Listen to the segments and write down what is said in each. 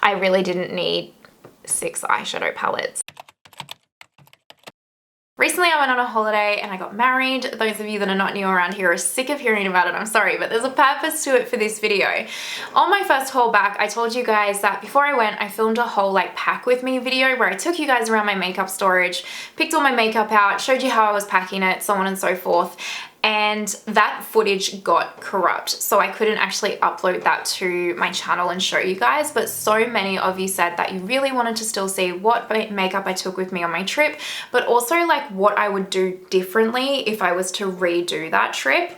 I really didn't need 6 eyeshadow palettes. Recently I went on a holiday and I got married. Those of you that are not new around here are sick of hearing about it, I'm sorry, but there's a purpose to it for this video. On my first haul back, I told you guys that before I went, I filmed a whole like pack with me video where I took you guys around my makeup storage, picked all my makeup out, showed you how I was packing it, so on and so forth. And that footage got corrupt, so I couldn't actually upload that to my channel and show you guys, but so many of you said that you really wanted to still see what makeup I took with me on my trip, but also like what I would do differently if I was to redo that trip.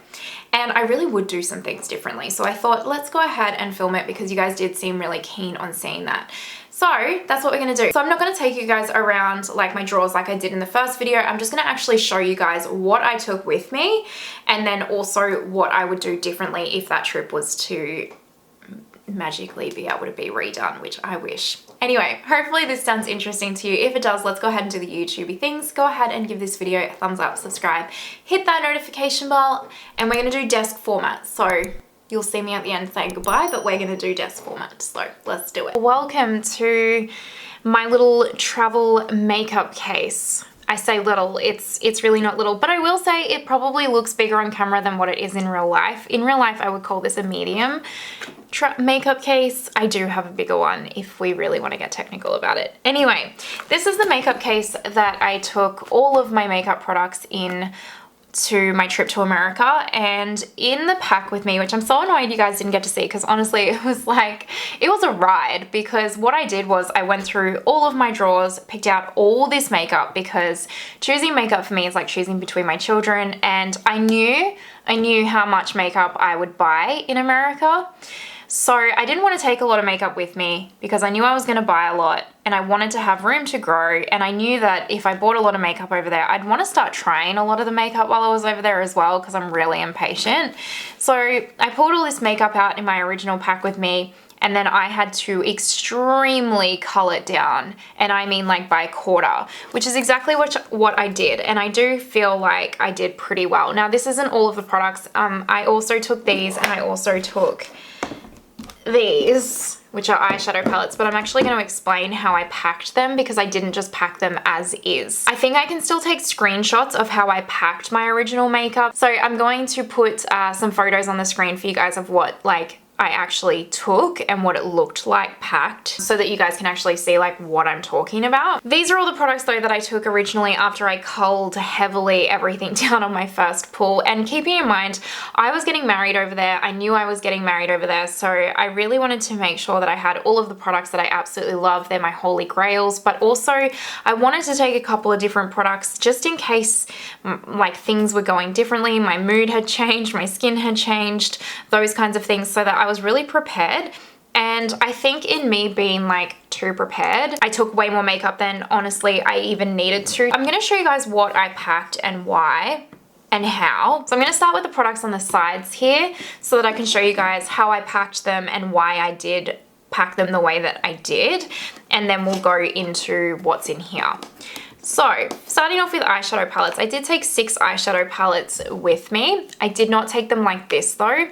And I really would do some things differently, so I thought let's go ahead and film it because you guys did seem really keen on seeing that. So that's what we're gonna do. So I'm not gonna take you guys around like my drawers like I did in the first video. I'm just gonna actually show you guys what I took with me and then also what I would do differently if that trip was to magically be able to be redone, which I wish. Anyway, hopefully this sounds interesting to you. If it does, let's go ahead and do the YouTubey things. Go ahead and give this video a thumbs up, subscribe, hit that notification bell, and we're gonna do desk format. So you'll see me at the end saying goodbye, but we're gonna do desk format, so let's do it. Welcome to my little travel makeup case. I say little, it's really not little, but I will say it probably looks bigger on camera than what it is in real life. In real life, I would call this a medium makeup case. I do have a bigger one if we really want to get technical about it. Anyway, this is the makeup case that I took all of my makeup products in to my trip to America, and in the pack with me, which I'm so annoyed you guys didn't get to see because honestly it was a ride, because what I did was I went through all of my drawers, picked out all this makeup, because choosing makeup for me is like choosing between my children, and I knew how much makeup I would buy in America. So I didn't want to take a lot of makeup with me because I knew I was going to buy a lot and I wanted to have room to grow, and I knew that if I bought a lot of makeup over there, I'd want to start trying a lot of the makeup while I was over there as well because I'm really impatient. So I pulled all this makeup out in my original pack with me, and then I had to extremely cull it down, and I mean like by a quarter, which is exactly what I did, and I do feel like I did pretty well. Now this isn't all of the products. I also took these, and I also took these, which are eyeshadow palettes, but I'm actually going to explain how I packed them because I didn't just pack them as is. I think I can still take screenshots of how I packed my original makeup. So I'm going to put some photos on the screen for you guys of what like I actually took and what it looked like packed, so that you guys can actually see like what I'm talking about. These are all the products though that I took originally after I culled heavily everything down on my first pull. And keeping in mind, I was getting married over there. I knew I was getting married over there, so I really wanted to make sure that I had all of the products that I absolutely love. They're my holy grails, but also I wanted to take a couple of different products just in case like things were going differently, my mood had changed, my skin had changed, those kinds of things, so that I was really prepared. And I think in me being like too prepared, I took way more makeup than honestly I even needed to. I'm gonna show you guys what I packed and why and how. So I'm gonna start with the products on the sides here so that I can show you guys how I packed them and why I did pack them the way that I did, and then we'll go into what's in here. So starting off with eyeshadow palettes, I did take 6 eyeshadow palettes with me. I did not take them like this though.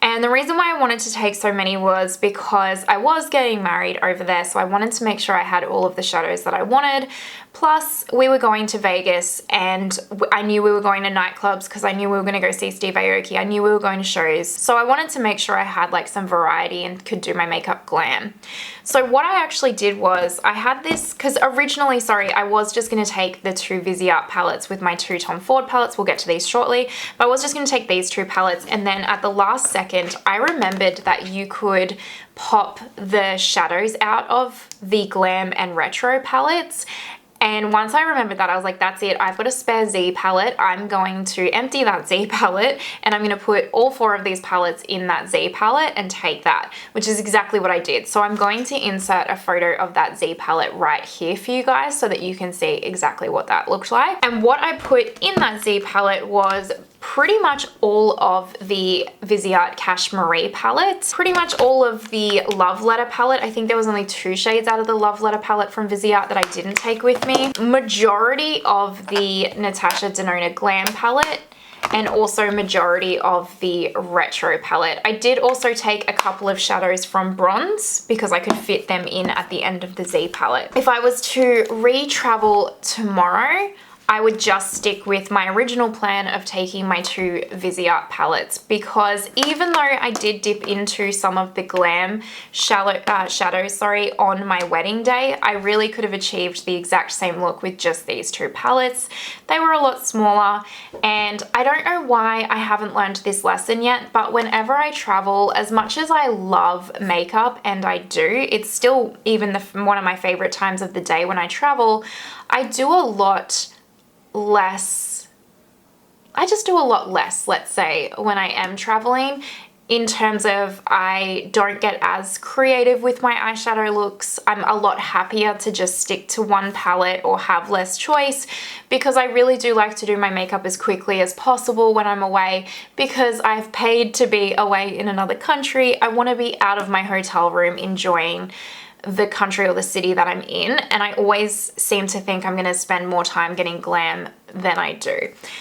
And the reason why I wanted to take so many was because I was getting married over there, so I wanted to make sure I had all of the shadows that I wanted. Plus, we were going to Vegas, and I knew we were going to nightclubs because I knew we were going to go see Steve Aoki. I knew we were going to shows. So I wanted to make sure I had like some variety and could do my makeup glam. So what I actually did was I had this, because originally, sorry, I was just going to take the 2 Viseart palettes with my 2 Tom Ford palettes. We'll get to these shortly. But I was just going to take these 2 palettes, and then at the last second, I remembered that you could pop the shadows out of the Glam and Retro palettes. And once I remembered that, I was like, that's it. I've got a spare Z palette. I'm going to empty that Z palette, and I'm going to put all 4 of these palettes in that Z palette and take that, which is exactly what I did. So I'm going to insert a photo of that Z palette right here for you guys so that you can see exactly what that looked like. And what I put in that Z palette was pretty much all of the Viseart Cache Marie palette, pretty much all of the Love Letter palette. I think there was only 2 shades out of the Love Letter palette from Viseart that I didn't take with me. Majority of the Natasha Denona Glam palette, and also majority of the Retro palette. I did also take a couple of shadows from Bronze because I could fit them in at the end of the Z palette. If I was to re-travel tomorrow, I would just stick with my original plan of taking my 2 Viseart palettes, because even though I did dip into some of the glam shadows on my wedding day, I really could have achieved the exact same look with just these 2 palettes. They were a lot smaller, and I don't know why I haven't learned this lesson yet, but whenever I travel, as much as I love makeup, and I do, it's still even one of my favorite times of the day when I travel, I do a lot less. I just do a lot less, let's say, when I am traveling, in terms of I don't get as creative with my eyeshadow looks. I'm a lot happier to just stick to one palette or have less choice, because I really do like to do my makeup as quickly as possible when I'm away, because I've paid to be away in another country. I want to be out of my hotel room enjoying the country or the city that I'm in, and I always seem to think I'm going to spend more time getting glam than I do.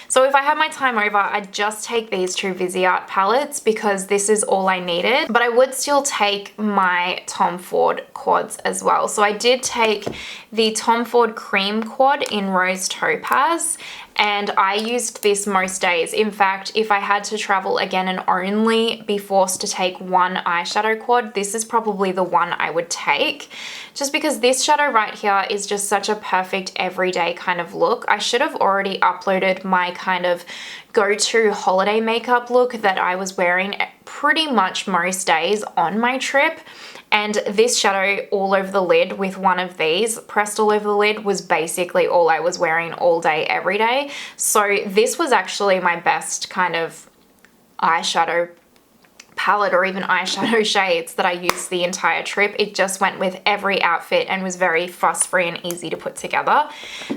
So if I have my time over, I'd just take these 2 Viseart palettes because this is all I needed, but I would still take my Tom Ford quads as well. So I did take the Tom Ford Cream Quad in Rose Topaz, and I used this most days. In fact, if I had to travel again and only be forced to take one eyeshadow quad, this is probably the one I would take, just because this shadow right here is just such a perfect everyday kind of look. I should have already uploaded my kind of go-to holiday makeup look that I was wearing pretty much most days on my trip. And this shadow all over the lid with one of these pressed all over the lid was basically all I was wearing all day, every day. So this was actually my best kind of eyeshadow palette, or even eyeshadow shades, that I used the entire trip. It just went with every outfit and was very fuss-free and easy to put together.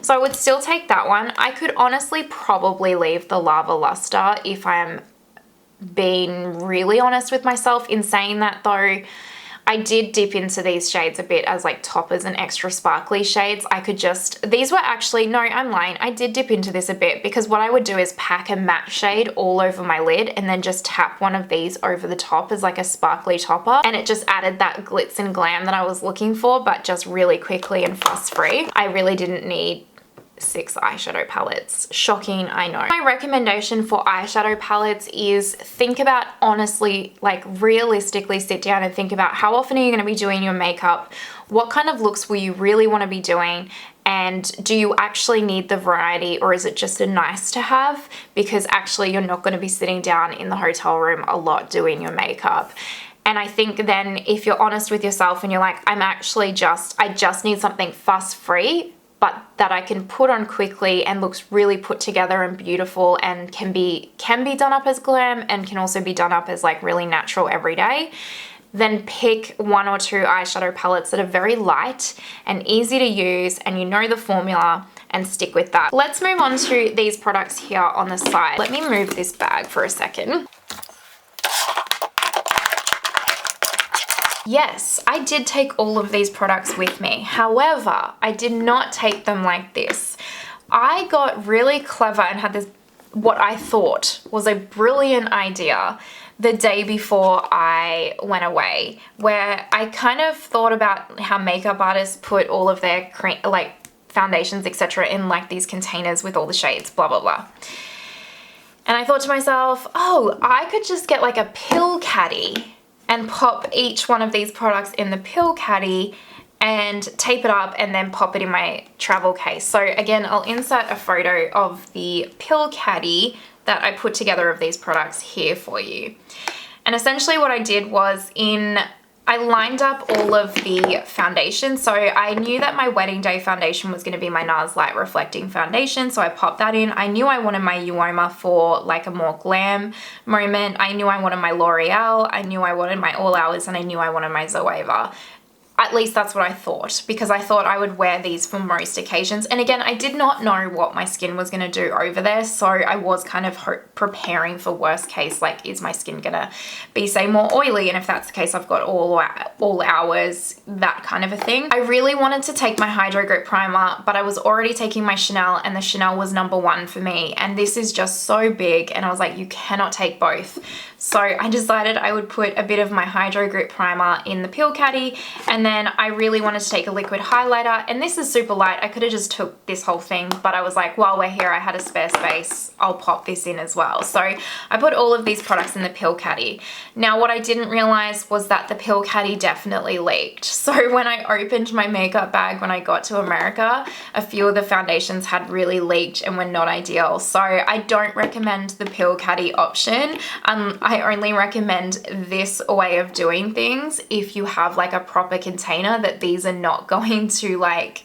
So I would still take that one. I could honestly probably leave the Lava Luster if I'm being really honest with myself. In saying that though, I did dip into these shades a bit as like toppers and extra sparkly shades. I could just, these were actually, no, I'm lying. I did dip into this a bit, because what I would do is pack a matte shade all over my lid and then just tap one of these over the top as like a sparkly topper. And it just added that glitz and glam that I was looking for, but just really quickly and fuss-free. I really didn't need 6 eyeshadow palettes. Shocking, I know. My recommendation for eyeshadow palettes is think about, honestly, like realistically sit down and think about how often are you going to be doing your makeup? What kind of looks will you really want to be doing? And do you actually need the variety, or is it just a nice to have? Because actually you're not going to be sitting down in the hotel room a lot doing your makeup. And I think then if you're honest with yourself and you're like, I just need something fuss-free, but that I can put on quickly and looks really put together and beautiful, and can be done up as glam and can also be done up as like really natural everyday, then pick 1 or 2 eyeshadow palettes that are very light and easy to use, and you know the formula, and stick with that. Let's move on to these products here on the side. Let me move this bag for a second. Yes, I did take all of these products with me. However, I did not take them like this. I got really clever and had this, what I thought was a brilliant idea the day before I went away, where I kind of thought about how makeup artists put all of their foundations, etc. in like these containers with all the shades, blah, blah, blah. And I thought to myself, oh, I could just get like a pill caddy and pop each one of these products in the pill caddy and tape it up and then pop it in my travel case. So again, I'll insert a photo of the pill caddy that I put together of these products here for you. And essentially what I did was I lined up all of the foundation. So I knew that my wedding day foundation was going to be my NARS Light Reflecting Foundation. So I popped that in. I knew I wanted my Uoma for like a more glam moment. I knew I wanted my L'Oreal. I knew I wanted my All Hours, and I knew I wanted my Zoeva. At least that's what I thought, because I thought I would wear these for most occasions. And again, I did not know what my skin was going to do over there, so I was kind of preparing for worst case, like, is my skin going to be, say, more oily? And if that's the case, I've got all hours, that kind of a thing. I really wanted to take my Hydro Grip Primer, but I was already taking my Chanel, and the Chanel was #1 for me. And this is just so big, and I was like, you cannot take both. So I decided I would put a bit of my Hydro Grip Primer in the Pill Caddy, and then I really wanted to take a liquid highlighter, and this is super light. I could have just took this whole thing, but I was like, while we're here, I had a spare space, I'll pop this in as well. So I put all of these products in the Pill Caddy. Now, what I didn't realize was that the Pill Caddy definitely leaked. So when I opened my makeup bag when I got to America, a few of the foundations had really leaked and were not ideal. So I don't recommend the Pill Caddy option. I only recommend this way of doing things if you have like a proper container that these are not going to like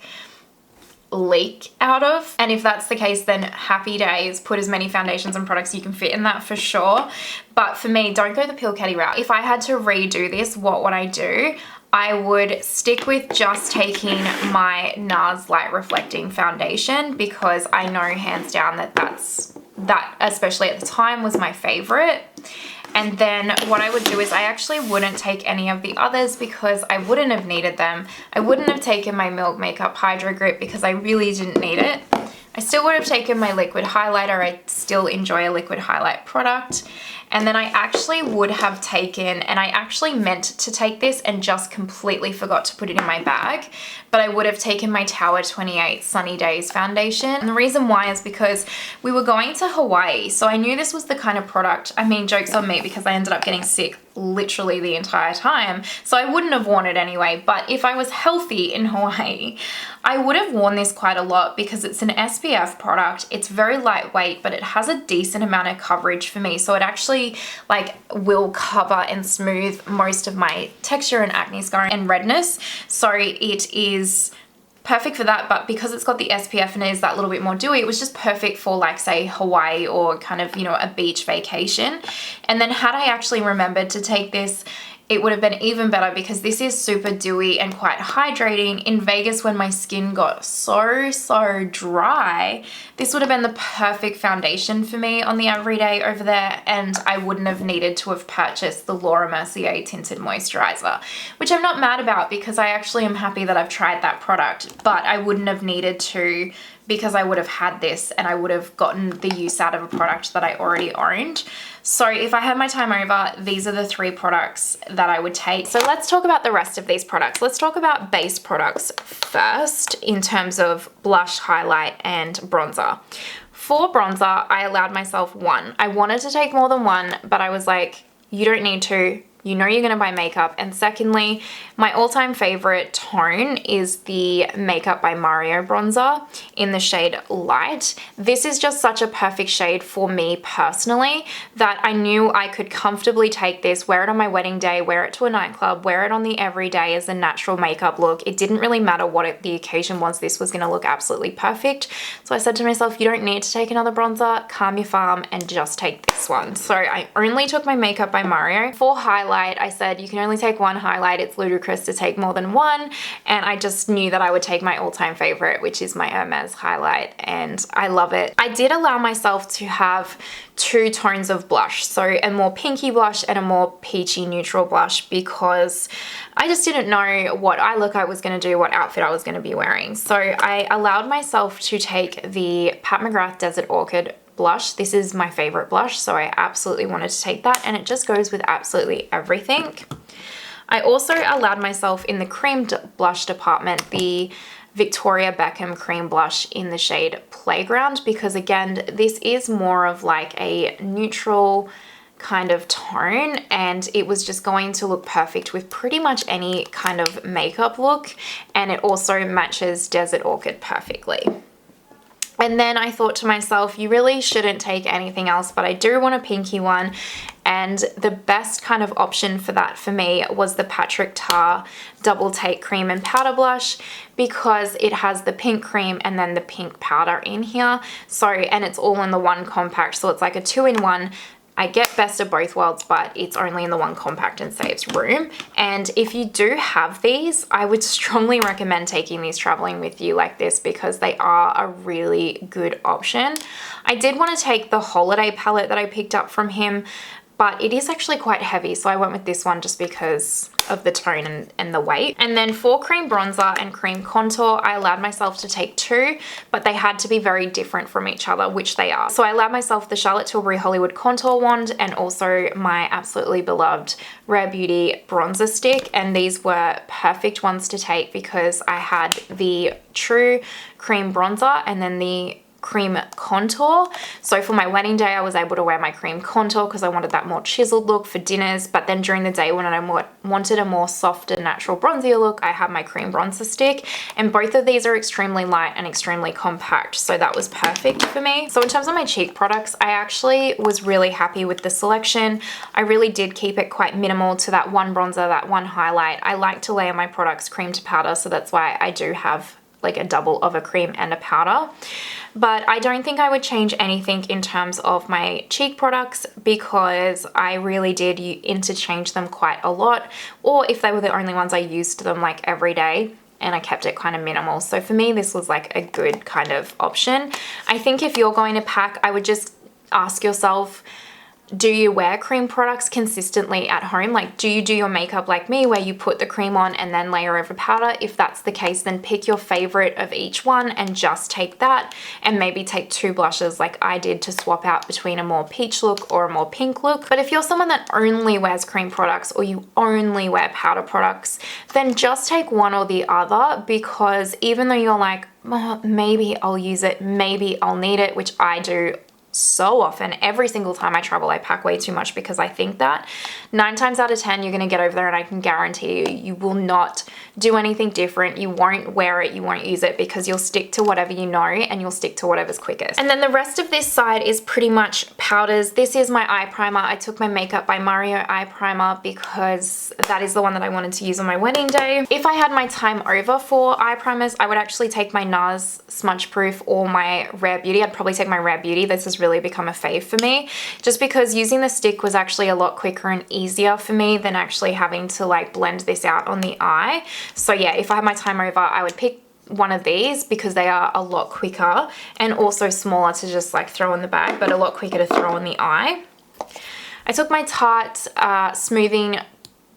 leak out of. And if that's the case, then happy days, put as many foundations and products you can fit in that for sure. But for me, don't go the Pill Caddy route. If I had to redo this, what would I do? I would stick with just taking my NARS Light Reflecting Foundation, because I know hands down that especially at the time was my favorite. And then what I would do is I actually wouldn't take any of the others because I wouldn't have needed them. I wouldn't have taken my Milk Makeup Hydro Grip because I really didn't need it. I still would have taken my liquid highlighter. I still enjoy a liquid highlight product. And then I actually would have taken, and I actually meant to take this and just completely forgot to put it in my bag, but I would have taken my Tower 28 Sunny Days foundation. And the reason why is because we were going to Hawaii, so I knew this was the kind of product, I mean, joke's on me because I ended up getting sick literally the entire time, so I wouldn't have worn it anyway. But if I was healthy in Hawaii, I would have worn this quite a lot because it's an SPF product. It's very lightweight, but it has a decent amount of coverage for me, so it actually like will cover and smooth most of my texture and acne scarring and redness. So it is perfect for that, but because it's got the SPF and it is that little bit more dewy, it was just perfect for like, say, Hawaii or kind of, you know, a beach vacation. And then had I actually remembered to take this, it would have been even better because this is super dewy and quite hydrating. In Vegas, when my skin got so dry, this would have been the perfect foundation for me on the everyday over there, and I wouldn't have needed to have purchased the Laura Mercier Tinted Moisturizer, which I'm not mad about because I actually am happy that I've tried that product, but I wouldn't have needed to because I would have had this and I would have gotten the use out of a product that I already owned. So if I had my time over, these are the 3 products that I would take. So let's talk about the rest of these products. Let's talk about base products first in terms of blush, highlight, and bronzer. For bronzer, I allowed myself 1. I wanted to take more than 1, but I was like, you don't need to. You know you're going to buy makeup. And secondly, my all-time favorite tone is the Makeup by Mario bronzer in the shade Light. This is just such a perfect shade for me personally that I knew I could comfortably take this, wear it on my wedding day, wear it to a nightclub, wear it on the everyday as a natural makeup look. It didn't really matter what the occasion was. This was going to look absolutely perfect. So I said to myself, you don't need to take another bronzer, calm your farm and just take this one. So I only took my Makeup by Mario. For highlight, I said you can only take 1 highlight. It's ludicrous to take more than 1, and I just knew that I would take my all-time favorite, which is my Hermes Highlight, and I love it. I did allow myself to have 2 tones of blush, so a more pinky blush and a more peachy neutral blush, because I just didn't know what eye look I was going to do, what outfit I was going to be wearing. So I allowed myself to take the Pat McGrath Desert Orchid blush. This is my favorite blush, so I absolutely wanted to take that, and it just goes with absolutely everything. I also allowed myself in the cream blush department the Victoria Beckham cream blush in the shade Playground, because again, this is more of like a neutral kind of tone, and it was just going to look perfect with pretty much any kind of makeup look, and it also matches Desert Orchid perfectly. And then I thought to myself, you really shouldn't take anything else, but I do want a pinky one. And the best kind of option for that for me was the Patrick Ta Double Take Cream and Powder Blush, because it has the pink cream and then the pink powder in here. So, and it's all in the one compact, so it's like a 2-in-1 I get best of both worlds, but it's only in the one compact and saves room. And if you do have these, I would strongly recommend taking these traveling with you like this because they are a really good option. I did want to take the holiday palette that I picked up from him, but it is actually quite heavy, so I went with this one just because of the tone and the weight. And then for cream bronzer and cream contour, I allowed myself to take two, but they had to be very different from each other, which they are. So I allowed myself the Charlotte Tilbury Hollywood Contour Wand and also my absolutely beloved Rare Beauty bronzer stick. And these were perfect ones to take because I had the true cream bronzer and then the cream contour. So for my wedding day, I was able to wear my cream contour because I wanted that more chiseled look for dinners. But then during the day when I wanted a more softer, natural bronzier look, I have my cream bronzer stick. And both of these are extremely light and extremely compact. So that was perfect for me. So in terms of my cheek products, I actually was really happy with the selection. I really did keep it quite minimal to that one bronzer, that one highlight. I like to layer my products cream to powder. So that's why I do have like a double of a cream and a powder. But I don't think I would change anything in terms of my cheek products because I really did interchange them quite a lot, or if they were the only ones I used them like every day and I kept it kind of minimal. So for me, this was like a good kind of option. I think if you're going to pack, I would just ask yourself, do you wear cream products consistently at home? Like, do you do your makeup like me where you put the cream on and then layer over powder? If that's the case, then pick your favorite of each one and just take that, and maybe take two blushes like I did to swap out between a more peach look or a more pink look. But if you're someone that only wears cream products or you only wear powder products, then just take one or the other, because even though you're like, oh, maybe I'll use it, maybe I'll need it, which I do so often. Every single time I travel, I pack way too much because I think that 9 times out of 10, you're going to get over there and I can guarantee you, you will not do anything different. You won't wear it, you won't use it, because you'll stick to whatever you know and you'll stick to whatever's quickest. And then the rest of this side is pretty much powders. This is my eye primer. I took my Makeup by Mario eye primer because that is the one that I wanted to use on my wedding day. If I had my time over for eye primers, I would actually take my NARS Smudge Proof or my Rare Beauty. I'd probably take my Rare Beauty. This has really become a fave for me, just because using the stick was actually a lot quicker and easier for me than actually having to like blend this out on the eye. So yeah, if I had my time over, I would pick one of these because they are a lot quicker and also smaller to just like throw in the bag, but a lot quicker to throw in the eye. I took my Tarte Smoothing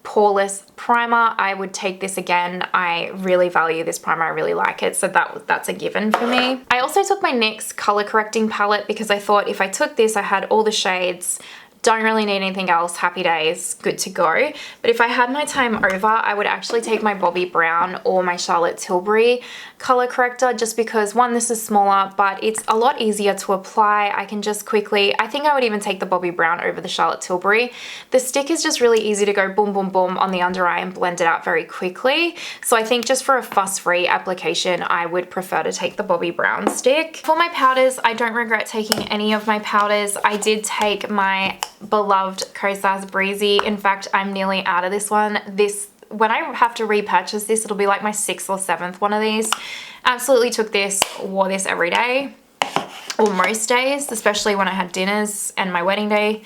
Poreless primer. I would take this again. I really value this primer. I really like it. So that's a given for me. I also took my NYX color correcting palette because I thought if I took this, I had all the shades, don't really need anything else, happy days, good to go. But if I had my time over, I would actually take my Bobbi Brown or my Charlotte Tilbury color corrector, just because one, this is smaller, but it's a lot easier to apply. I can just quickly, I think I would even take the Bobbi Brown over the Charlotte Tilbury. The stick is just really easy to go boom, boom, boom on the under eye and blend it out very quickly. So I think just for a fuss-free application, I would prefer to take the Bobbi Brown stick. For my powders, I don't regret taking any of my powders. I did take my beloved Kosas Breezy. In fact, I'm nearly out of this one. When I have to repurchase this, it'll be like my 6th or 7th one of these. Absolutely took this, wore this every day, or most days, especially when I had dinners and my wedding day,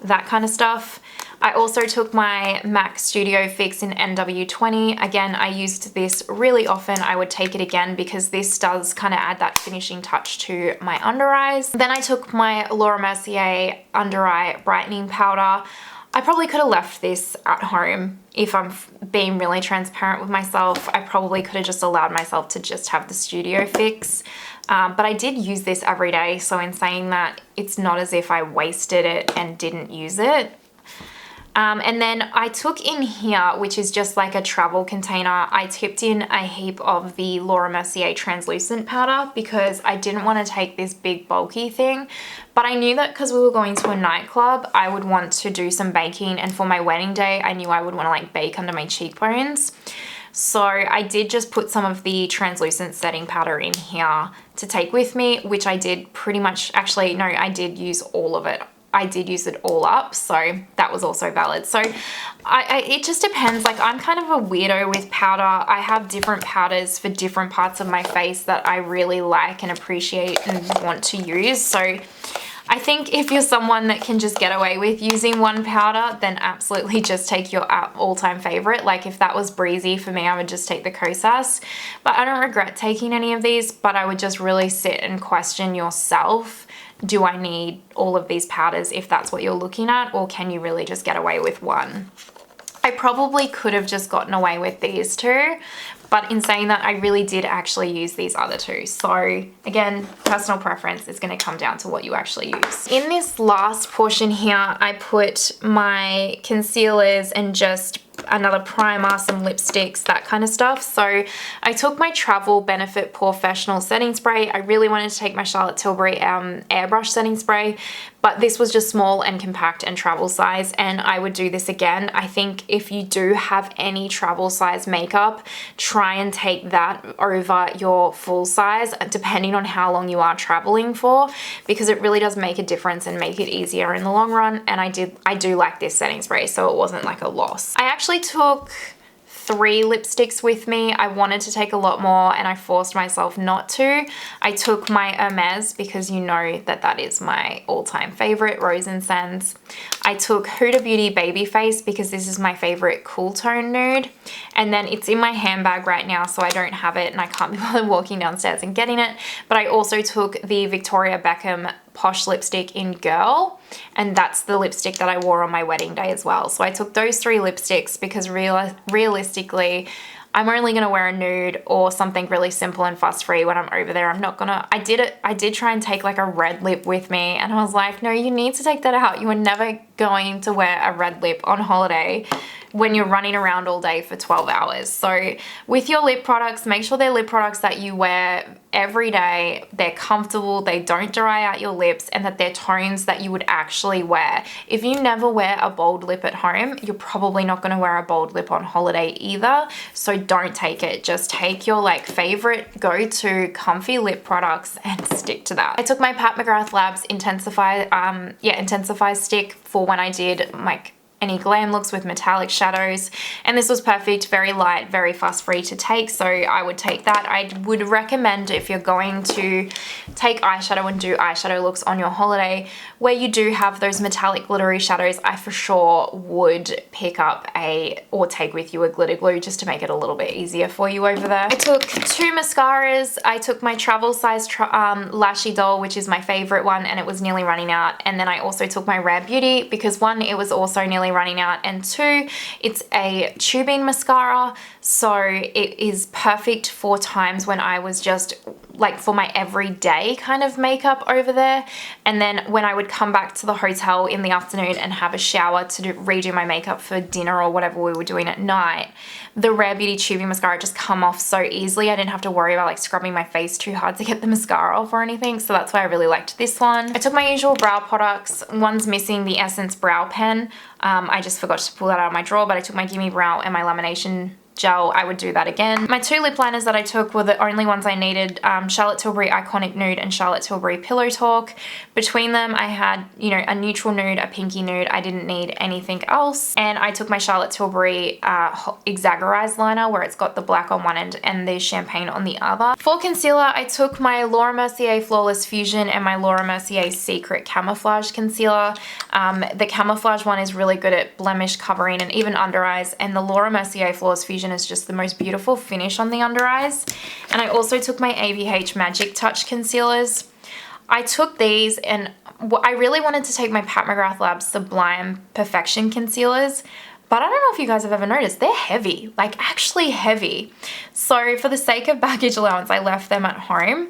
that kind of stuff. I also took my MAC Studio Fix in NW20. Again, I used this really often. I would take it again because this does kind of add that finishing touch to my under eyes. Then I took my Laura Mercier Under Eye Brightening Powder. I probably could have left this at home. If I'm being really transparent with myself, I probably could have just allowed myself to just have the Studio Fix. But I did use this every day, so in saying that, it's not as if I wasted it and didn't use it. And then I took in here, which is just like a travel container, I tipped in a heap of the Laura Mercier translucent powder because I didn't want to take this big bulky thing. But I knew that because we were going to a nightclub, I would want to do some baking, and for my wedding day, I knew I would want to like bake under my cheekbones. So I did just put some of the translucent setting powder in here to take with me, which I did pretty much, actually, no, I did use all of it. I did use it all up, so that was also valid. So it just depends. Like, I'm kind of a weirdo with powder. I have different powders for different parts of my face that I really like and appreciate and want to use. So I I think if you're someone that can just get away with using one powder, then absolutely just take your all-time favorite. Like if that was breezy for me, I would just take the Kosas. But I don't regret taking any of these, but I would just really sit and question yourself. Do I need all of these powders if that's what you're looking at, or can you really just get away with one? I probably could have just gotten away with these two, but in saying that, I really did actually use these other two. So again, personal preference is going to come down to what you actually use. In this last portion here, I put my concealers and just another primer, some lipsticks, that kind of stuff. So I took my Travel Benefit Porefessional setting spray. I really wanted to take my Charlotte Tilbury airbrush setting spray, but this was just small and compact and travel size, and I would do this again. I think if you do have any travel size makeup, try and take that over your full size, depending on how long you are traveling for, because it really does make a difference and make it easier in the long run. And I do like this setting spray, so it wasn't like a loss. I actually took 3 lipsticks with me. I wanted to take a lot more and I forced myself not to. I took my Hermes because you know that that is my all-time favorite, Rose and Sands. I took Huda Beauty Babyface because this is my favorite cool tone nude, and then it's in my handbag right now, so I don't have it and I can't be bothered walking downstairs and getting it. But I also took the Victoria Beckham Posh lipstick in Girl, and that's the lipstick that I wore on my wedding day as well. So I took those 3 lipsticks because realistically, I'm only gonna wear a nude or something really simple and fuss-free when I'm over there. I'm not gonna, I did try and take like a red lip with me, and I was like, no, you need to take that out. You are never going to wear a red lip on holiday when you're running around all day for 12 hours. So with your lip products, make sure they're lip products that you wear every day, they're comfortable, they don't dry out your lips, and that they're tones that you would actually wear. If you never wear a bold lip at home, you're probably not going to wear a bold lip on holiday either. So don't take it. Just take your like favorite go-to comfy lip products and stick to that. I took my Pat McGrath Labs Intensify stick for when I did like any glam looks with metallic shadows, and this was perfect, very light, very fuss free to take, so I would take that. I would recommend, if you're going to take eyeshadow and do eyeshadow looks on your holiday where you do have those metallic glittery shadows, I for sure would pick up or take with you a glitter glue just to make it a little bit easier for you over there. I took 2 mascaras. I took my travel size Lashy Doll, which is my favorite one, and it was nearly running out, and then I also took my Rare Beauty because 1, it was also nearly running out, and 2, it's a tubing mascara, so it is perfect for times when I was just like for my everyday kind of makeup over there. And then when I would come back to the hotel in the afternoon and have a shower to redo my makeup for dinner or whatever we were doing at night, the Rare Beauty tubing mascara just come off so easily. I didn't have to worry about like scrubbing my face too hard to get the mascara off or anything, so that's why I really liked this one. I took my usual brow products. One's missing, the Essence Brow Pen. I just forgot to pull that out of my drawer, but I took my Gimme Brow and my lamination gel. I would do that again. My 2 lip liners that I took were the only ones I needed, Charlotte Tilbury Iconic Nude and Charlotte Tilbury Pillow Talk. Between them I had, you know, a neutral nude, a pinky nude. I didn't need anything else. And I took my Charlotte Tilbury Exaggerized liner, where it's got the black on one end and the champagne on the other. For concealer, I took my Laura Mercier Flawless Fusion and my Laura Mercier Secret Camouflage Concealer. The Camouflage one is really good at blemish covering and even under eyes, and the Laura Mercier Flawless Fusion is just the most beautiful finish on the under eyes. And I also took my AVH Magic Touch concealers. I took these, and I really wanted to take my Pat McGrath Labs Sublime Perfection concealers, but I don't know if you guys have ever noticed, they're heavy, like actually heavy. So for the sake of baggage allowance, I left them at home.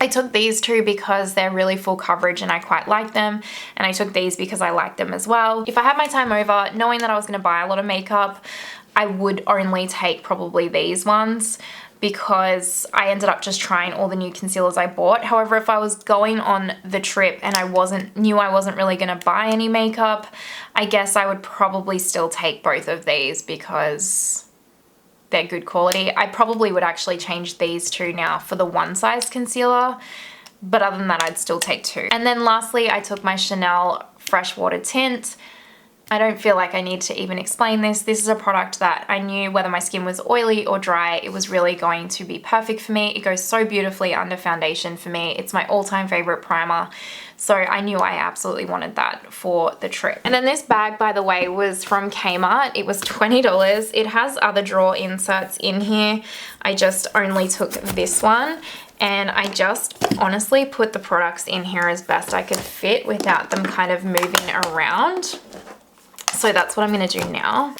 I took these 2 because they're really full coverage and I quite like them, and I took these because I like them as well. If I had my time over, knowing that I was going to buy a lot of makeup, I would only take probably these ones because I ended up just trying all the new concealers I bought. However, if I was going on the trip and I knew I wasn't really going to buy any makeup, I guess I would probably still take both of these because they're good quality. I probably would actually change these 2 now for the 1 size concealer, but other than that, I'd still take 2. And then lastly, I took my Chanel Freshwater Tint. I don't feel like I need to even explain this. This is a product that I knew whether my skin was oily or dry, it was really going to be perfect for me. It goes so beautifully under foundation for me. It's my all-time favorite primer. So I knew I absolutely wanted that for the trip. And then this bag, by the way, was from Kmart. It was $20. It has other drawer inserts in here. I just only took this one. And I just honestly put the products in here as best I could fit without them kind of moving around. So that's what I'm going to do now.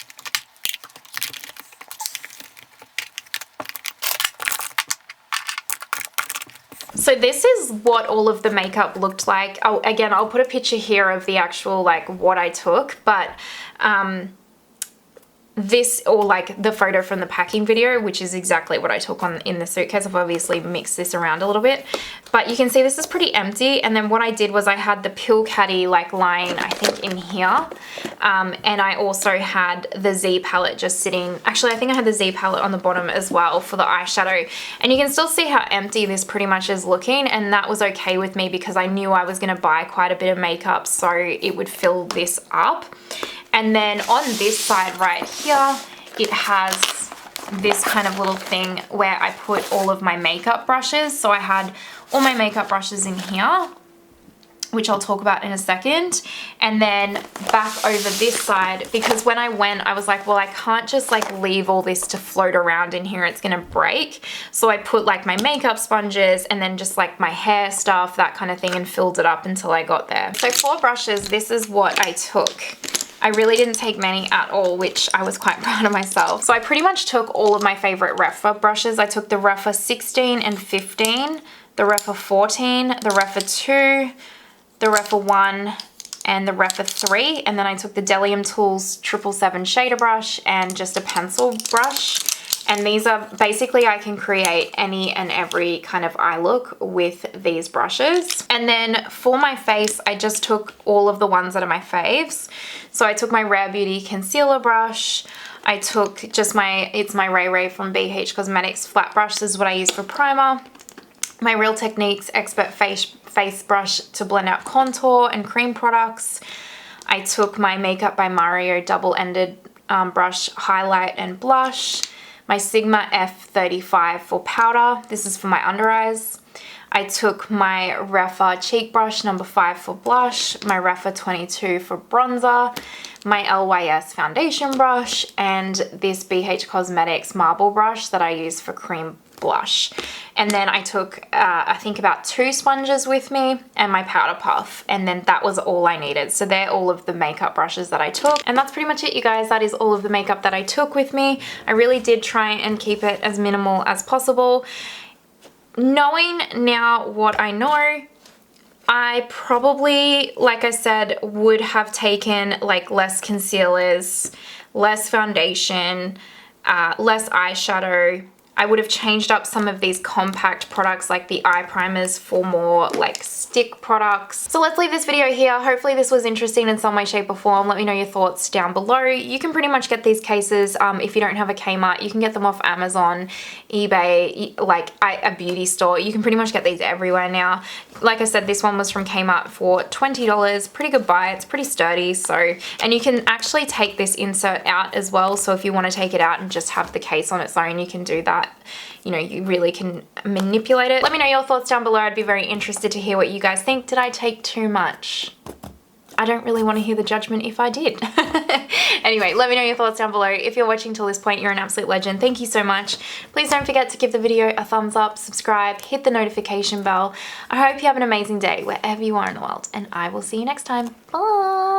So this is what all of the makeup looked like. Oh, again, I'll put a picture here of the actual, like, what I took, but this, or like the photo from the packing video, which is exactly what I took on in the suitcase. I've obviously mixed this around a little bit, but you can see this is pretty empty. And then what I did was I had the pill caddy like lying, I think, in here. And I also had the Z palette just sitting. Actually, I think I had the Z palette on the bottom as well for the eyeshadow. And you can still see how empty this pretty much is looking. And that was okay with me because I knew I was going to buy quite a bit of makeup, so it would fill this up. And then on this side right here, it has this kind of little thing where I put all of my makeup brushes. So I had all my makeup brushes in here, which I'll talk about in a second. And then back over this side, because when I went, I was like, well, I can't just like leave all this to float around in here. It's gonna break. So I put like my makeup sponges and then just like my hair stuff, that kind of thing, and filled it up until I got there. So for brushes, this is what I took. I really didn't take many at all, which I was quite proud of myself. So I pretty much took all of my favorite Rephr brushes. I took the Rephr 16 and 15, the Rephr 14, the Rephr 2, the Rephr 1, and the Rephr 3. And then I took the Delium Tools 777 shader brush and just a pencil brush. And these are basically, I can create any and every kind of eye look with these brushes. And then for my face, I just took all of the ones that are my faves. So I took my Rare Beauty concealer brush. I took just it's my Ray Ray from BH Cosmetics flat brush. This is what I use for primer. My Real Techniques Expert face brush to blend out contour and cream products. I took my Makeup by Mario double-ended brush, highlight and blush. My Sigma F35 for powder. This is for my under eyes. I took my Rephr cheek brush number 5 for blush, my Rephr 22 for bronzer, my LYS foundation brush, and this BH Cosmetics marble brush that I use for cream blush. And then I took I think about 2 sponges with me and my powder puff, and then that was all I needed. So they're all of the makeup brushes that I took, and that's pretty much it, you guys. That is all of the makeup that I took with me. I really did try and keep it as minimal as possible. Knowing now what I know, I probably, like I said, would have taken like less concealers, less foundation, less eyeshadow. I would have changed up some of these compact products like the eye primers for more like stick products. So let's leave this video here. Hopefully this was interesting in some way, shape or form. Let me know your thoughts down below. You can pretty much get these cases if you don't have a Kmart. You can get them off Amazon, eBay, like a beauty store. You can pretty much get these everywhere now. Like I said, this one was from Kmart for $20. Pretty good buy. It's pretty sturdy. So, and you can actually take this insert out as well. So if you want to take it out and just have the case on its own, you can do that. You know, you really can manipulate it. Let me know your thoughts down below. I'd be very interested to hear what you guys think. Did I take too much? I don't really want to hear the judgment if I did. Anyway, let me know your thoughts down below. If you're watching till this point, you're an absolute legend. Thank you so much. Please don't forget to give the video a thumbs up, subscribe, hit the notification bell. I hope you have an amazing day wherever you are in the world, and I will see you next time. Bye!